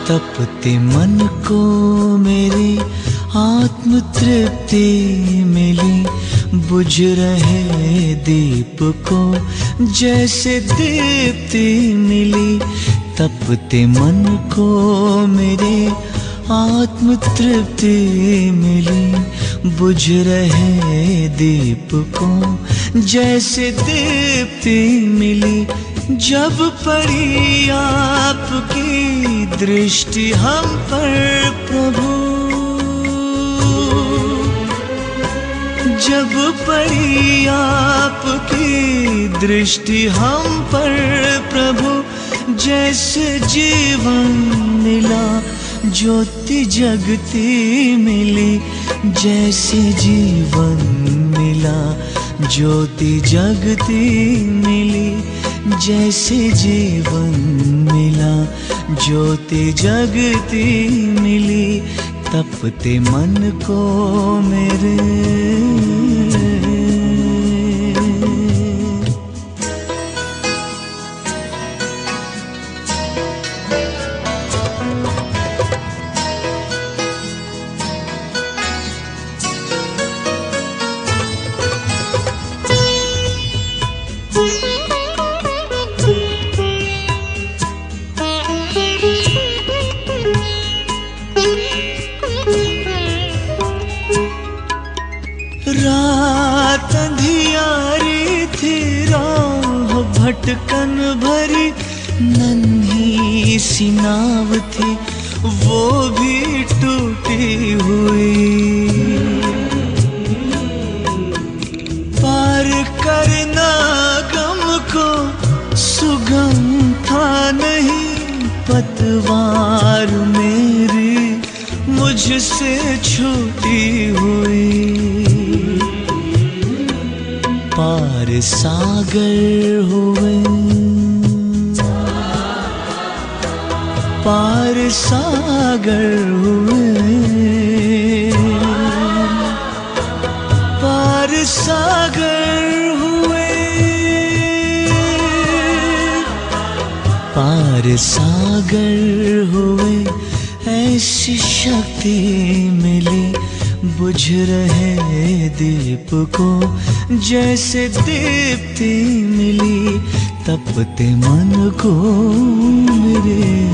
तपते मन को मेरी आत्म तृप्ति मिली। बुझ रहे दीप को जैसे दीप्ति मिली। तपते मन को मेरे आत्म तृप्ति मिली। बुझ रहे दीप को जैसे दीप्ति मिली। जब पड़ी आपकी दृष्टि हम पर प्रभु, जब पड़ी आपकी दृष्टि हम पर प्रभु, जैसे जीवन मिला ज्योति जगती मिली। जैसे जीवन मिला ज्योति जगती मिली। जैसे जीवन मिला ज्योति जगती मिली। तपते मन को मेरे रात अंधियारी थी, राह भटकन भरी, नन्ही सी नाव थी वो भी टूटी हुई। पार करना गम को सुगम था नहीं, पतवार मेरी मुझसे छूटी हुई। पार सागर हुए, पार सागर हुए, पार सागर हुए, पार सागर हुए। ऐसी शक्ति मिली बुझ रहे दीप को जैसे दीप्ति मिली। तपते मन को मेरे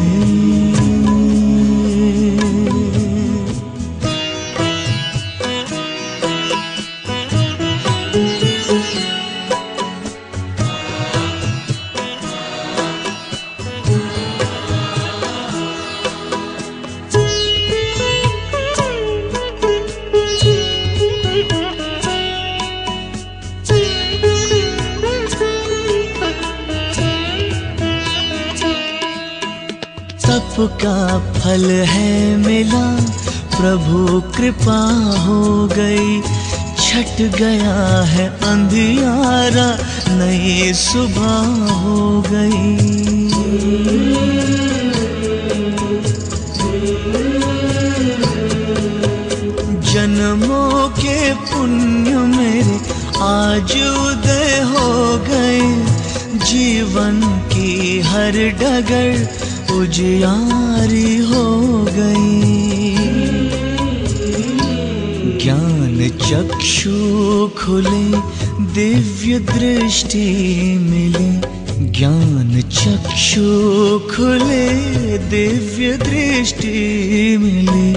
तप का फल है मिला, प्रभु कृपा हो गई। छट गया है अंधियारा, नई सुबह हो गई। जन्मों के पुण्य मेरे आज उदय हो गए। जीवन की हर डगर उजियारी हो गई। ज्ञान चक्षु खुले, दिव्य दृष्टि मिली। ज्ञान चक्षु खुले, दिव्य दृष्टि मिली।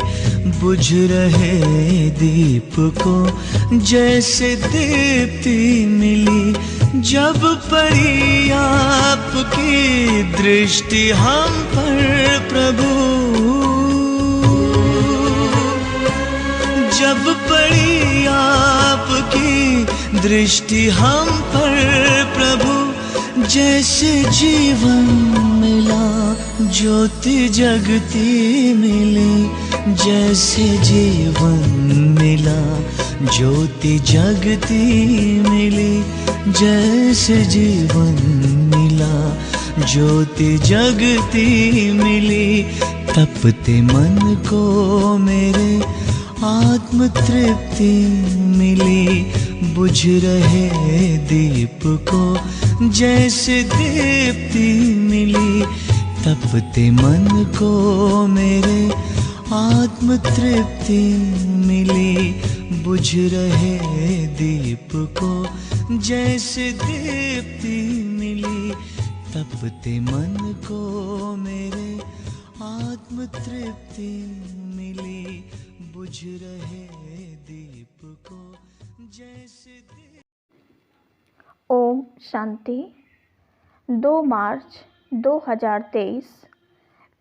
बुझ रहे दीप को जैसे दीप्ति मिली। जब पड़ी आपकी दृष्टि हम पर प्रभु, जब पड़ी आपकी दृष्टि हम पर प्रभु, जैसे जीवन मिला ज्योति जगती मिली। जैसे जीवन मिला ज्योति जगती मिली। जैसे जीवन मिला ज्योति जगती मिली। तपते मन को मेरे आत्म तृप्ति मिली। बुझ रहे दीप को जैसे दीप्ति मिली। तपते मन को मेरे आत्म तृप्ति मिली, बुझ रहे दीप को जैसे दीप्ति मिली। तपते मन को मेरे आत्म तृप्ति मिली, बुझ रहे दीप को जैसे ओम शांति। 2 मार्च 2023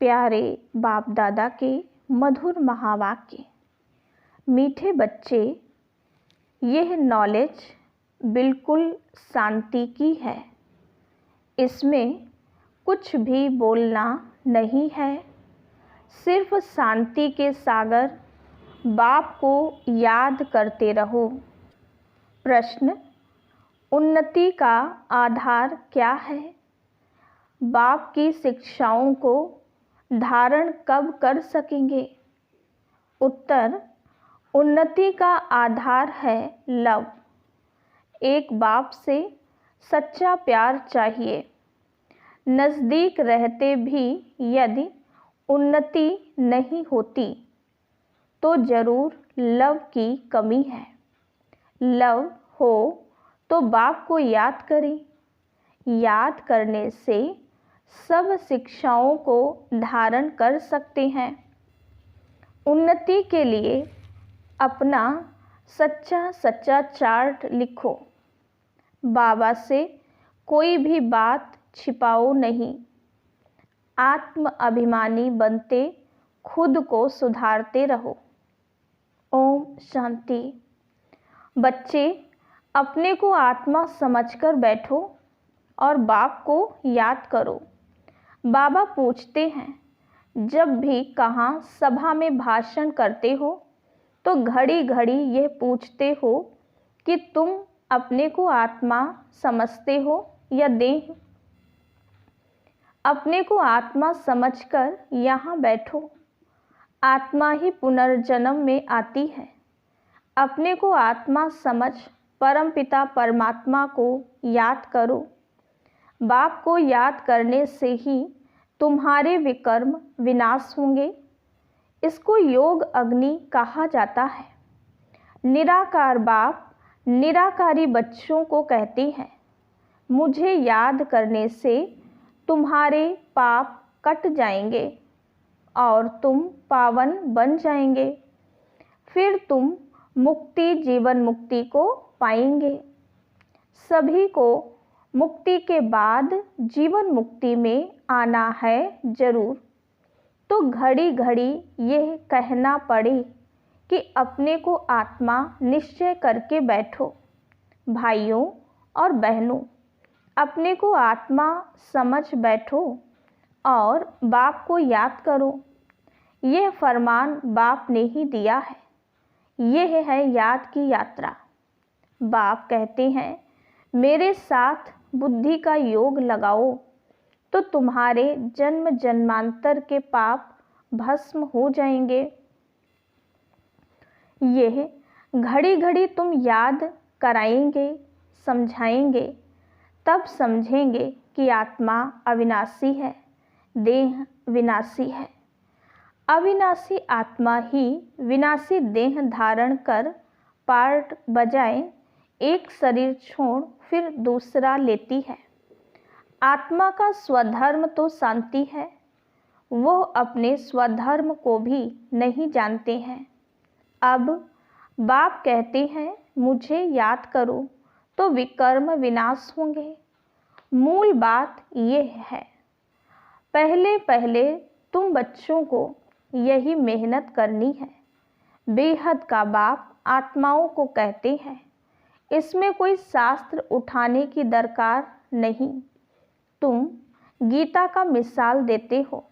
प्यारे बाप दादा के मधुर महावाक्य। मीठे बच्चे, यह नॉलेज बिल्कुल शांति की है। इसमें कुछ भी बोलना नहीं है, सिर्फ शांति के सागर बाप को याद करते रहो। प्रश्न: उन्नति का आधार क्या है? बाप की शिक्षाओं को धारण कब कर सकेंगे? उत्तर: उन्नति का आधार है लव। एक बाप से सच्चा प्यार चाहिए। नज़दीक रहते भी यदि उन्नति नहीं होती तो ज़रूर लव की कमी है। लव हो तो बाप को याद करें। याद करने से सब शिक्षाओं को धारण कर सकते हैं। उन्नति के लिए अपना सच्चा चार्ट लिखो। बाबा से कोई भी बात छिपाओ नहीं। आत्म अभिमानी बनते खुद को सुधारते रहो। ओम शांति। बच्चे, अपने को आत्मा समझकर बैठो और बाप को याद करो। बाबा पूछते हैं, जब भी कहाँ सभा में भाषण करते हो तो घड़ी घड़ी यह पूछते हो कि तुम अपने को आत्मा समझते हो या देह? अपने को आत्मा समझकर यहाँ बैठो। आत्मा ही पुनर्जन्म में आती है। अपने को आत्मा समझ परमपिता परमात्मा को याद करो। बाप को याद करने से ही तुम्हारे विकर्म विनाश होंगे। इसको योग अग्नि कहा जाता है। निराकार बाप निराकारी बच्चों को कहते हैं, मुझे याद करने से तुम्हारे पाप कट जाएंगे और तुम पावन बन जाएंगे। फिर तुम मुक्ति, जीवन मुक्ति को पाएंगे। सभी को मुक्ति के बाद जीवन मुक्ति में आना है जरूर। तो घड़ी घड़ी यह कहना पड़े कि अपने को आत्मा निश्चय करके बैठो। भाइयों और बहनों, अपने को आत्मा समझ बैठो और बाप को याद करो। यह फरमान बाप ने ही दिया है। यह है याद की यात्रा। बाप कहते हैं, मेरे साथ बुद्धि का योग लगाओ तो तुम्हारे जन्म जन्मांतर के पाप भस्म हो जाएंगे। यह घड़ी घड़ी तुम याद कराएंगे, समझाएंगे, तब समझेंगे कि आत्मा अविनाशी है, देह विनाशी है। अविनाशी आत्मा ही विनाशी देह धारण कर पार्ट बजाए एक शरीर छोड़ फिर दूसरा लेती है। आत्मा का स्वधर्म तो शांति है। वो अपने स्वधर्म को भी नहीं जानते हैं। अब बाप कहते हैं, मुझे याद करो तो विकर्म विनाश होंगे। मूल बात यह है, पहले पहले तुम बच्चों को यही मेहनत करनी है। बेहद का बाप आत्माओं को कहते हैं, इसमें कोई शास्त्र उठाने की दरकार नहीं। तुम गीता का मिसाल देते हो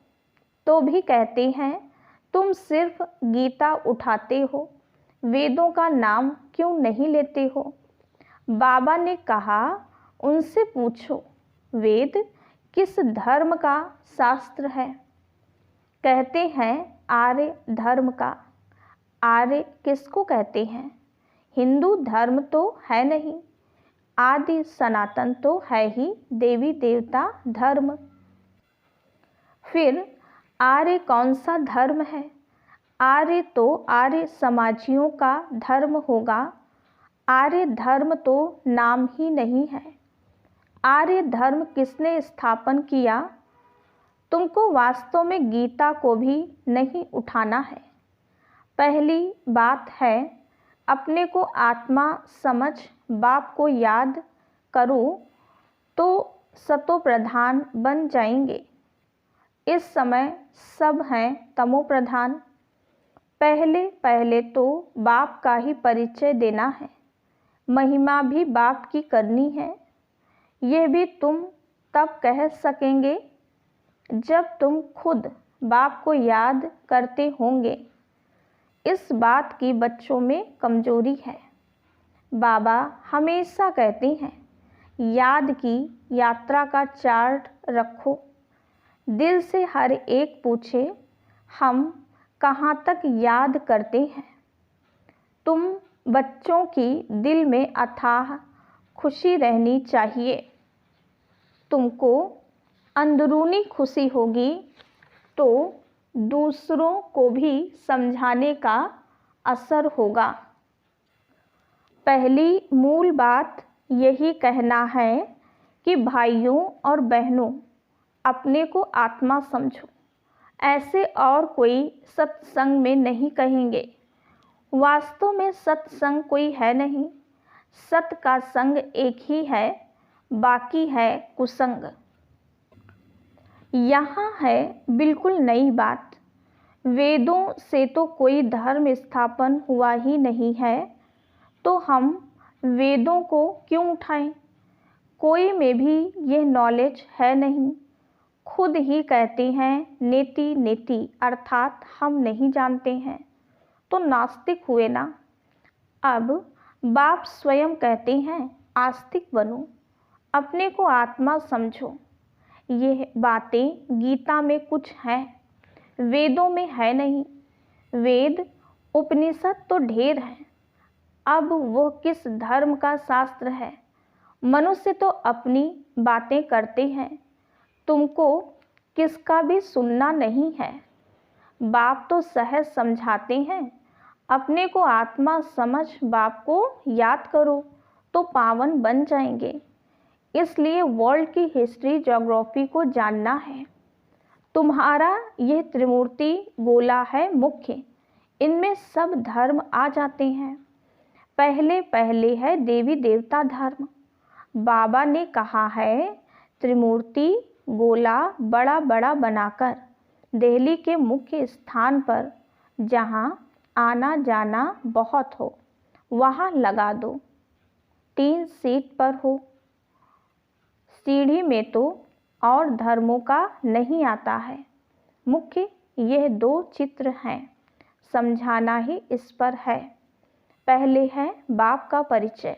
तो भी कहते हैं, तुम सिर्फ गीता उठाते हो, वेदों का नाम क्यों नहीं लेते हो? बाबा ने कहा, उनसे पूछो वेद किस धर्म का शास्त्र है? कहते हैं आर्य धर्म का। आर्य किसको कहते हैं? हिंदू धर्म तो है नहीं, आदि सनातन तो है ही देवी देवता धर्म। फिर आर्य कौन सा धर्म है? आर्य तो आर्य समाजियों का धर्म होगा। आर्य धर्म तो नाम ही नहीं है। आर्य धर्म किसने स्थापन किया? तुमको वास्तव में गीता को भी नहीं उठाना है। पहली बात है, अपने को आत्मा समझ बाप को याद करो तो सतो प्रधान बन जाएंगे। इस समय सब हैं तमो प्रधान। पहले पहले तो बाप का ही परिचय देना है। महिमा भी बाप की करनी है। यह भी तुम तब कह सकेंगे जब तुम खुद बाप को याद करते होंगे। इस बात की बच्चों में कमजोरी है। बाबा हमेशा कहते हैं, याद की यात्रा का चार्ट रखो। दिल से हर एक पूछे, हम कहाँ तक याद करते हैं? तुम बच्चों की दिल में अथाह खुशी रहनी चाहिए। तुमको अंदरूनी खुशी होगी तो दूसरों को भी समझाने का असर होगा। पहली मूल बात यही कहना है कि भाइयों और बहनों, अपने को आत्मा समझो। ऐसे और कोई सत्संग में नहीं कहेंगे। वास्तव में सत्संग कोई है नहीं। सत का संग एक ही है, बाकी है कुसंग। यहाँ है बिल्कुल नई बात। वेदों से तो कोई धर्म स्थापन हुआ ही नहीं है, तो हम वेदों को क्यों उठाएं? कोई में भी यह नॉलेज है नहीं। खुद ही कहते हैं नेति नेति, अर्थात हम नहीं जानते हैं, तो नास्तिक हुए ना। अब बाप स्वयं कहते हैं आस्तिक बनो, अपने को आत्मा समझो। यह बातें गीता में कुछ हैं, वेदों में है नहीं। वेद उपनिषद तो ढेर हैं। अब वो किस धर्म का शास्त्र है? मनुष्य तो अपनी बातें करते हैं, तुमको किसका भी सुनना नहीं है। बाप तो सहज समझाते हैं, अपने को आत्मा समझ बाप को याद करो तो पावन बन जाएंगे। इसलिए वर्ल्ड की हिस्ट्री ज्योग्राफी को जानना है। तुम्हारा यह त्रिमूर्ति गोला है मुख्य, इनमें सब धर्म आ जाते हैं। पहले पहले है देवी देवता धर्म। बाबा ने कहा है त्रिमूर्ति गोला बड़ा बड़ा बनाकर दिल्ली के मुख्य स्थान पर, जहाँ आना जाना बहुत हो, वहाँ लगा दो। 3 सीट पर हो। सीढ़ी में तो और धर्मों का नहीं आता है। मुख्य यह 2 चित्र हैं, समझाना ही इस पर है। पहले है बाप का परिचय।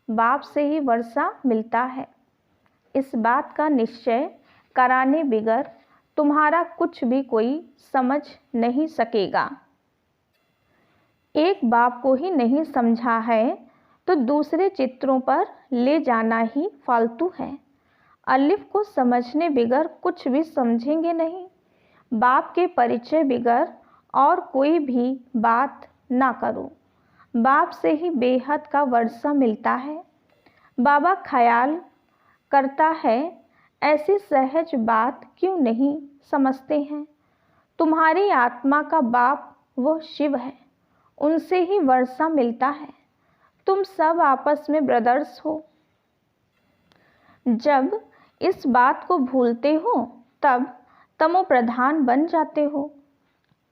बाप से ही वर्षा मिलता है। इस बात का निश्चय कराने बिगर तुम्हारा कुछ भी कोई समझ नहीं सकेगा। एक बाप को ही नहीं समझा है तो दूसरे चित्रों पर ले जाना ही फालतू है। अलिफ को समझने बिगर कुछ भी समझेंगे नहीं। बाप के परिचय बिगर और कोई भी बात ना करो। बाप से ही बेहद का वर्षा मिलता है। बाबा ख्याल करता है ऐसी सहज बात क्यों नहीं समझते हैं? तुम्हारी आत्मा का बाप वो शिव है, उनसे ही वर्षा मिलता है। तुम सब आपस में ब्रदर्स हो। जब इस बात को भूलते हो तब तमो प्रधान बन जाते हो।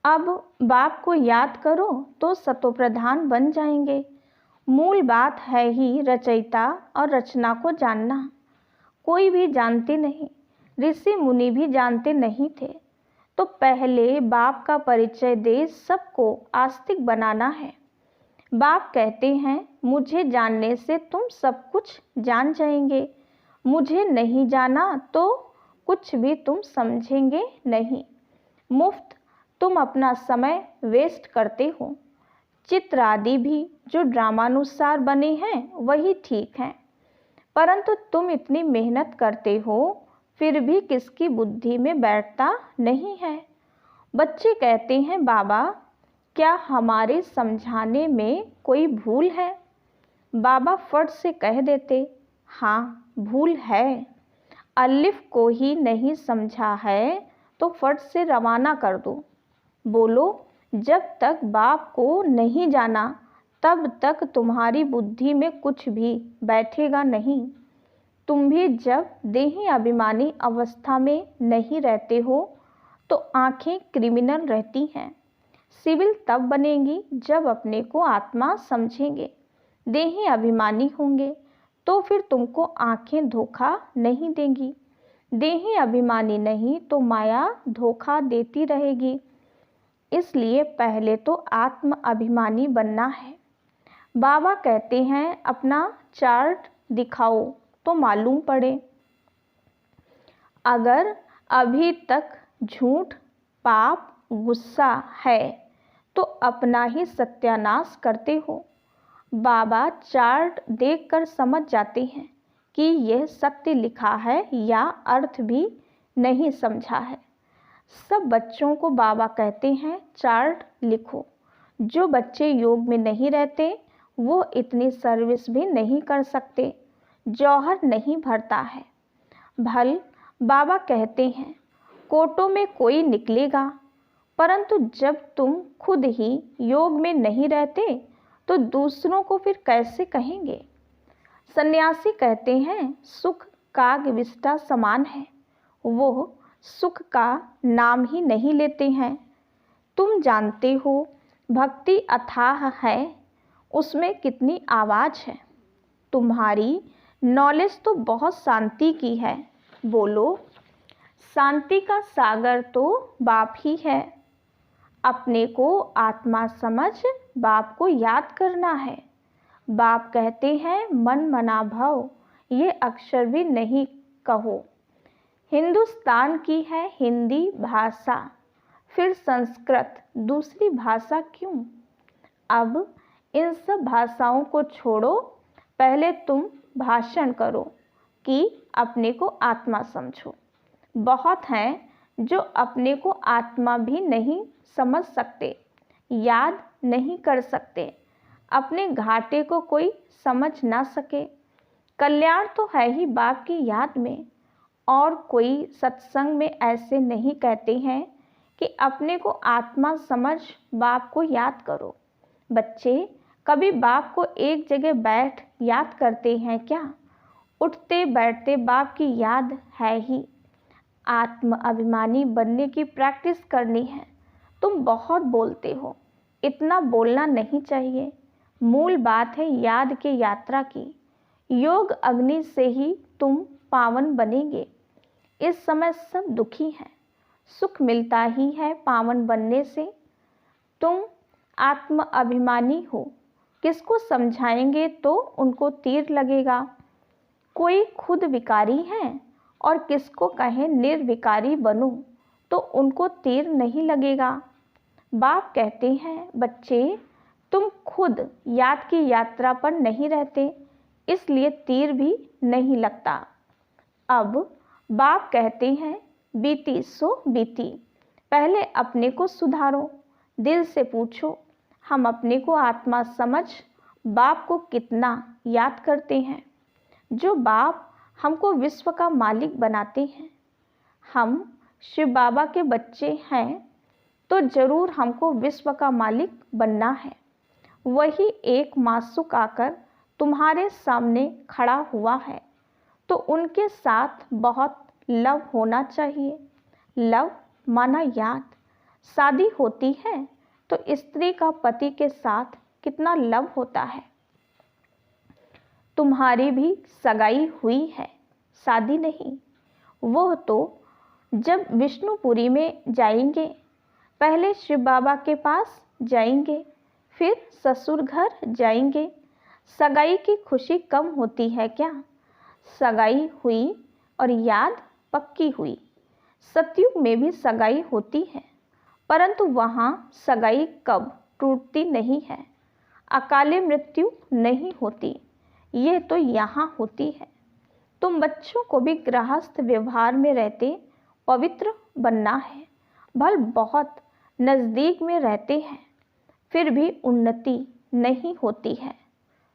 अब बाप को याद करो तो सतो प्रधान बन जाएंगे। मूल बात है ही रचयिता और रचना को जानना। कोई भी जानते नहीं, ऋषि मुनि भी जानते नहीं थे। तो पहले बाप का परिचय दे सबको आस्तिक बनाना है। बाप कहते हैं मुझे जानने से तुम सब कुछ जान जाएंगे, मुझे नहीं जाना तो कुछ भी तुम समझेंगे नहीं। मुफ्त तुम अपना समय वेस्ट करते हो। चित्र आदि भी जो ड्रामानुसार बने हैं वही ठीक हैं, परंतु तुम इतनी मेहनत करते हो फिर भी किसकी बुद्धि में बैठता नहीं है। बच्चे कहते हैं, बाबा क्या हमारे समझाने में कोई भूल है? बाबा फट से कह देते, हाँ भूल है। अलिफ को ही नहीं समझा है तो फट से रवाना कर दो। बोलो, जब तक बाप को नहीं जाना तब तक तुम्हारी बुद्धि में कुछ भी बैठेगा नहीं। तुम भी जब देही अभिमानी अवस्था में नहीं रहते हो तो आंखें क्रिमिनल रहती हैं। सिविल तब बनेंगी जब अपने को आत्मा समझेंगे। देही अभिमानी होंगे तो फिर तुमको आंखें धोखा नहीं देंगी। देही अभिमानी नहीं तो माया धोखा देती रहेगी। इसलिए पहले तो आत्म अभिमानी बनना है। बाबा कहते हैं, अपना चार्ट दिखाओ तो मालूम पड़े। अगर अभी तक झूठ, पाप, गुस्सा है तो अपना ही सत्यानाश करते हो। बाबा चार्ट देखकर समझ जाते हैं कि यह सत्य लिखा है या अर्थ भी नहीं समझा है। सब बच्चों को बाबा कहते हैं, चार्ट लिखो। जो बच्चे योग में नहीं रहते वो इतनी सर्विस भी नहीं कर सकते। जौहर नहीं भरता है। भल बाबा कहते हैं, कोटों में कोई निकलेगा, परंतु जब तुम खुद ही योग में नहीं रहते तो दूसरों को फिर कैसे कहेंगे? सन्यासी कहते हैं, सुख काग विष्ठा समान है। वो सुख का नाम ही नहीं लेते हैं। तुम जानते हो भक्ति अथाह है, उसमें कितनी आवाज़ है। तुम्हारी नॉलेज तो बहुत शांति की है। बोलो, शांति का सागर तो बाप ही है। अपने को आत्मा समझ बाप को याद करना है। बाप कहते हैं, मन मना भव, ये अक्षर भी नहीं कहो। हिंदुस्तान की है हिंदी भाषा, फिर संस्कृत दूसरी भाषा क्यों? अब इन सब भाषाओं को छोड़ो, पहले तुम भाषण करो कि अपने को आत्मा समझो। बहुत हैं जो अपने को आत्मा भी नहीं समझ सकते, याद नहीं कर सकते। अपने घाटे को कोई समझ ना सके। कल्याण तो है ही बाप की याद में। और कोई सत्संग में ऐसे नहीं कहते हैं कि अपने को आत्मा समझ बाप को याद करो। बच्चे कभी बाप को एक जगह बैठ याद करते हैं क्या? उठते बैठते बाप की याद है ही। आत्म अभिमानी बनने की प्रैक्टिस करनी है। तुम बहुत बोलते हो, इतना बोलना नहीं चाहिए। मूल बात है याद के यात्रा की। योग अग्नि से ही तुम पावन बनेंगे। इस समय सब दुखी हैं। सुख मिलता ही है पावन बनने से। तुम आत्म अभिमानी हो, किसको समझाएंगे तो उनको तीर लगेगा। कोई खुद विकारी है और किसको कहें निर्विकारी बनो तो उनको तीर नहीं लगेगा। बाप कहते हैं, बच्चे तुम खुद याद की यात्रा पर नहीं रहते, इसलिए तीर भी नहीं लगता। अब बाप कहते हैं, बीती सो बीती, पहले अपने को सुधारो। दिल से पूछो, हम अपने को आत्मा समझ बाप को कितना याद करते हैं? जो बाप हमको विश्व का मालिक बनाते हैं। हम शिव बाबा के बच्चे हैं तो जरूर हमको विश्व का मालिक बनना है। वही एक मासूक आकर तुम्हारे सामने खड़ा हुआ है तो उनके साथ बहुत लव होना चाहिए। लव माना याद। शादी होती है तो स्त्री का पति के साथ कितना लव होता है। तुम्हारी भी सगाई हुई है, शादी नहीं। वो तो जब विष्णुपुरी में जाएंगे, पहले शिव बाबा के पास जाएंगे, फिर ससुर घर जाएंगे। सगाई की खुशी कम होती है क्या? सगाई हुई और याद पक्की हुई। सतयुग में भी सगाई होती है, परंतु वहाँ सगाई कब टूटती नहीं है। अकाले मृत्यु नहीं होती, यह तो यहाँ होती है। तुम बच्चों को भी गृहस्थ व्यवहार में रहते पवित्र बनना है। भले बहुत नज़दीक में रहते हैं फिर भी उन्नति नहीं होती है।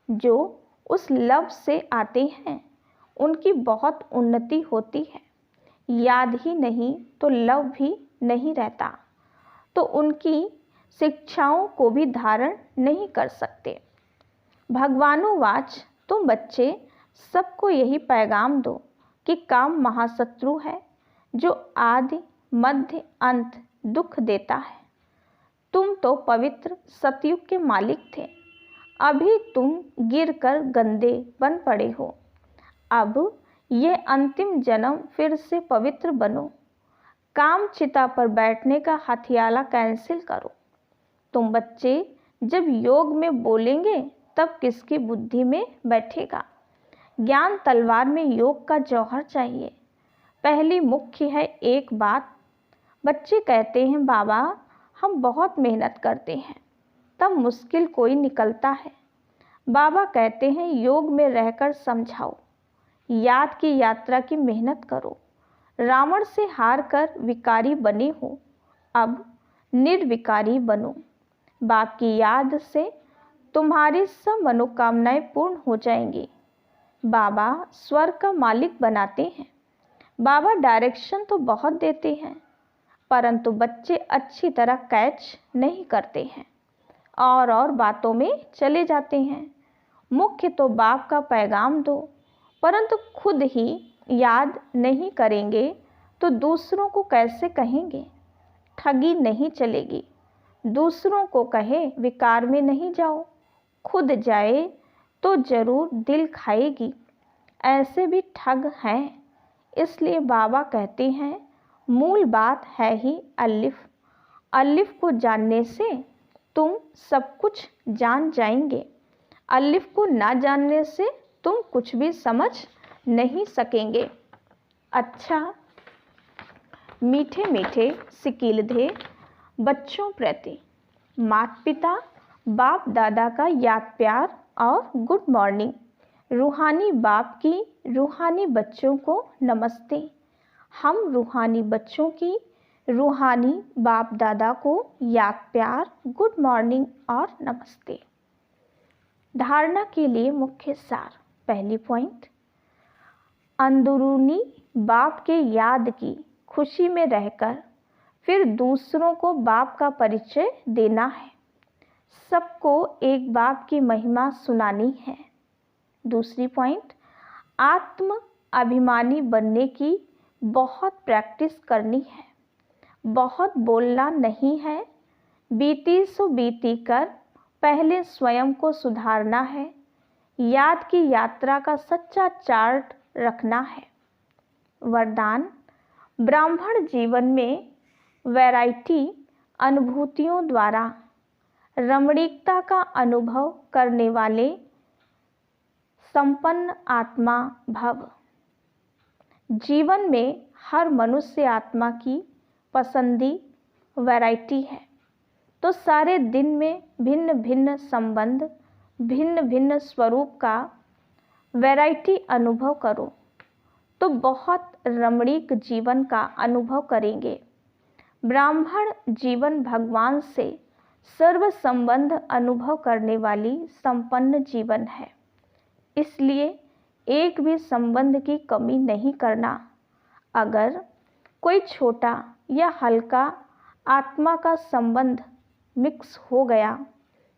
जो उस लव से आते हैं उनकी बहुत उन्नति होती है। याद ही नहीं तो लव भी नहीं रहता, तो उनकी शिक्षाओं को भी धारण नहीं कर सकते। भगवानुवाच, तुम बच्चे सबको यही पैगाम दो कि काम महाशत्रु है जो आदि मध्य अंत दुख देता है। तुम तो पवित्र सतयुग के मालिक थे, अभी तुम गिरकर गंदे बन पड़े हो। अब ये अंतिम जन्म फिर से पवित्र बनो। काम चिता पर बैठने का हथियाला कैंसिल करो। तुम बच्चे जब योग में बोलेंगे तब किसकी बुद्धि में बैठेगा। ज्ञान तलवार में योग का जौहर चाहिए। पहली मुख्य है एक बात। बच्चे कहते हैं बाबा हम बहुत मेहनत करते हैं तब मुश्किल कोई निकलता है। बाबा कहते हैं योग में रहकर समझाओ, याद की यात्रा की मेहनत करो। रावण से हार कर विकारी बने हो, अब निर्विकारी बनो। बाप की याद से तुम्हारी सब मनोकामनाएं पूर्ण हो जाएंगी। बाबा स्वर्ग का मालिक बनाते हैं। बाबा डायरेक्शन तो बहुत देते हैं परंतु बच्चे अच्छी तरह कैच नहीं करते हैं और बातों में चले जाते हैं। मुख्य तो बाप का पैगाम दो, परंतु खुद ही याद नहीं करेंगे तो दूसरों को कैसे कहेंगे। ठगी नहीं चलेगी। दूसरों को कहे विकार में नहीं जाओ, खुद जाए तो जरूर दिल खाएगी। ऐसे भी ठग हैं। इसलिए बाबा कहते हैं मूल बात है ही अलिफ। अलिफ को जानने से तुम सब कुछ जान जाएंगे। अलिफ को ना जानने से तुम कुछ भी समझ नहीं सकेंगे। अच्छा, मीठे मीठे सिकीलधे बच्चों प्रति माता पिता बाप दादा का याद प्यार और गुड मॉर्निंग। रूहानी बाप की रूहानी बच्चों को नमस्ते। हम रूहानी बच्चों की रूहानी बाप दादा को याद प्यार गुड मॉर्निंग और नमस्ते। धारणा के लिए मुख्य सार। पहली पॉइंट, अंदरूनी बाप के याद की खुशी में रहकर फिर दूसरों को बाप का परिचय देना है। सबको एक बाप की महिमा सुनानी है। दूसरी पॉइंट, आत्म अभिमानी बनने की बहुत प्रैक्टिस करनी है। बहुत बोलना नहीं है। बीती सो बीती कर पहले स्वयं को सुधारना है। याद की यात्रा का सच्चा चार्ट रखना है। वरदान, ब्राह्मण जीवन में वैरायटी अनुभूतियों द्वारा रमणीकता का अनुभव करने वाले संपन्न आत्मा भव। जीवन में हर मनुष्य आत्मा की पसंदी वैरायटी है, तो सारे दिन में भिन्न भिन्न संबंध भिन्न भिन्न स्वरूप का वैरायटी अनुभव करो तो बहुत रमणीक जीवन का अनुभव करेंगे। ब्राह्मण जीवन भगवान से सर्व संबंध अनुभव करने वाली संपन्न जीवन है। इसलिए एक भी संबंध की कमी नहीं करना। अगर कोई छोटा या हल्का आत्मा का संबंध मिक्स हो गया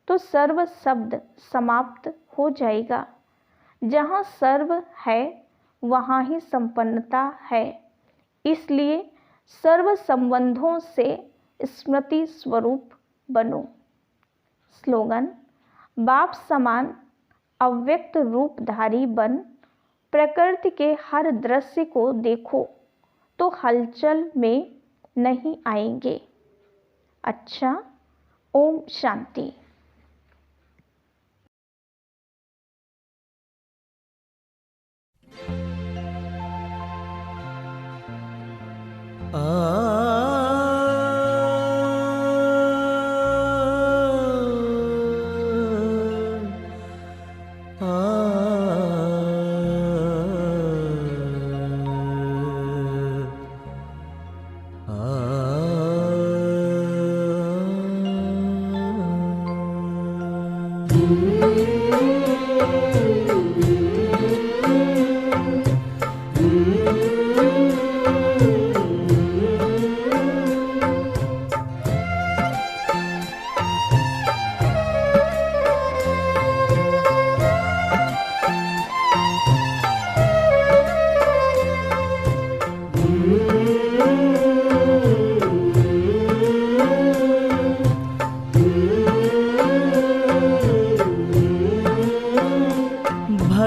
तो सर्व शब्द समाप्त हो जाएगा। जहाँ सर्व है वहाँ ही संपन्नता है। इसलिए सर्व संबंधों से स्मृति स्वरूप बनो। स्लोगन, बाप समान अव्यक्त रूपधारी बन प्रकृति के हर दृश्य को देखो तो हलचल में नहीं आएंगे। अच्छा, ओम शांति।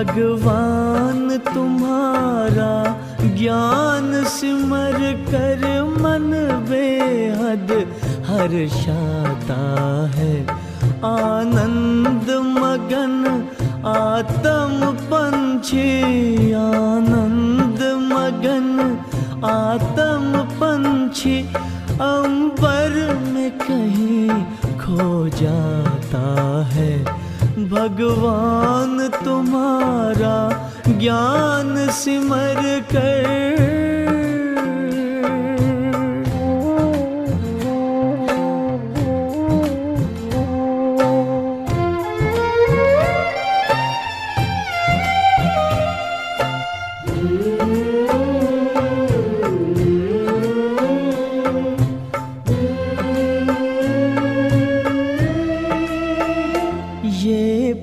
भगवान तुम्हारा ज्ञान सिमर कर मन बेहद हर्षाता है। आनंद मगन आत्म पंछी, आनंद मगन आत्म पंछी अंबर में कहीं खो जाता है। भगवान तुम्हारा ज्ञान सिमर कर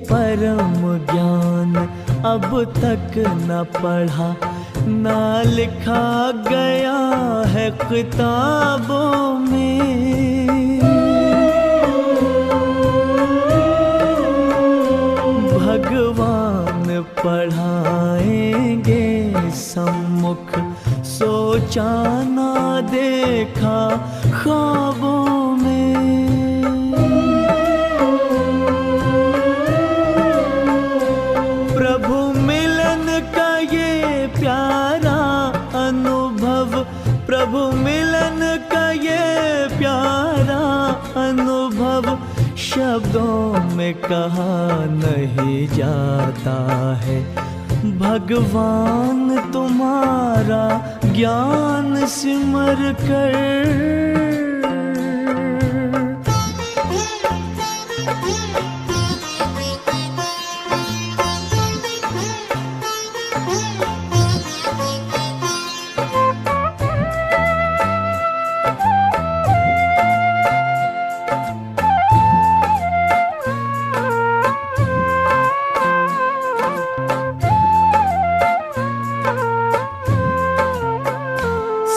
परम ज्ञान अब तक न पढ़ा न लिखा गया है किताबों में। भगवान पढ़ाएंगे सम्मुख, सोचा ना देखा ख्वाबों में। प्रभु मिलन का ये प्यारा अनुभव शब्दों में कहा नहीं जाता है। भगवान तुम्हारा ज्ञान सिमर कर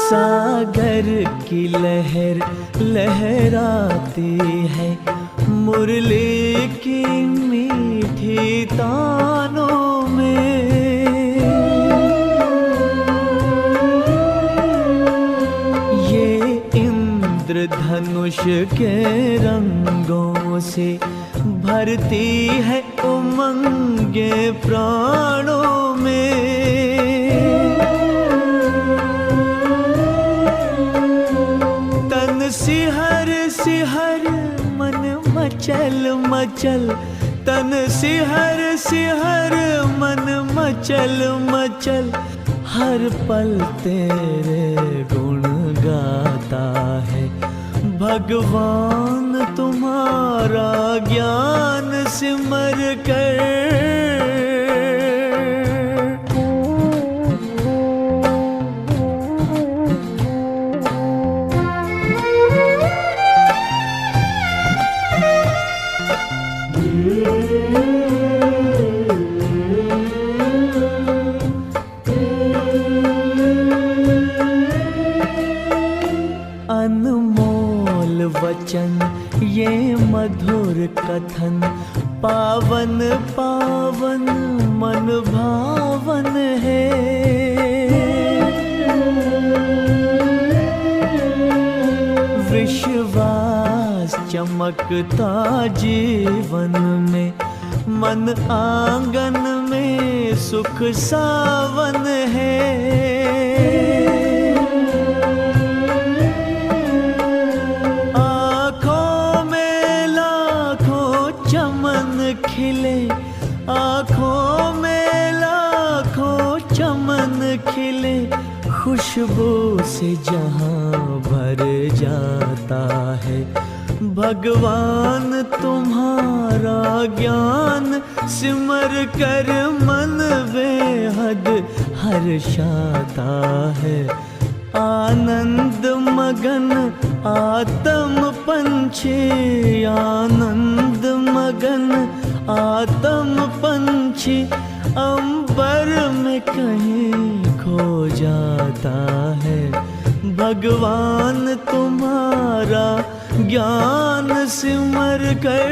सागर की लहर लहराती है, मुरली की मीठी तानों में। ये इंद्रधनुष के रंगों से भरती है उमंगे प्राणों में। सिहर सिहर मन मचल मचल, तन सिहर सिहर मन मचल मचल, हर पल तेरे गुण गाता है। भगवान तुम्हारा ज्ञान सिमर कर अनमोल वचन ये मधुर कथन, पावन पावन मन भावन है। विश्वास चमकता जीवन में, मन आंगन में सुख सावन है। खिले आँखों में लाखों चमन खिले, खुशबू से जहां भर जाता है। भगवान तुम्हारा ज्ञान सिमर कर मन बेहद हर्षाता है। आनंद मगन आत्म पंछी, आनंद मगन आत्म पंछी अंबर में कहीं खो जाता है। भगवान तुम्हारा ज्ञान सिमर कर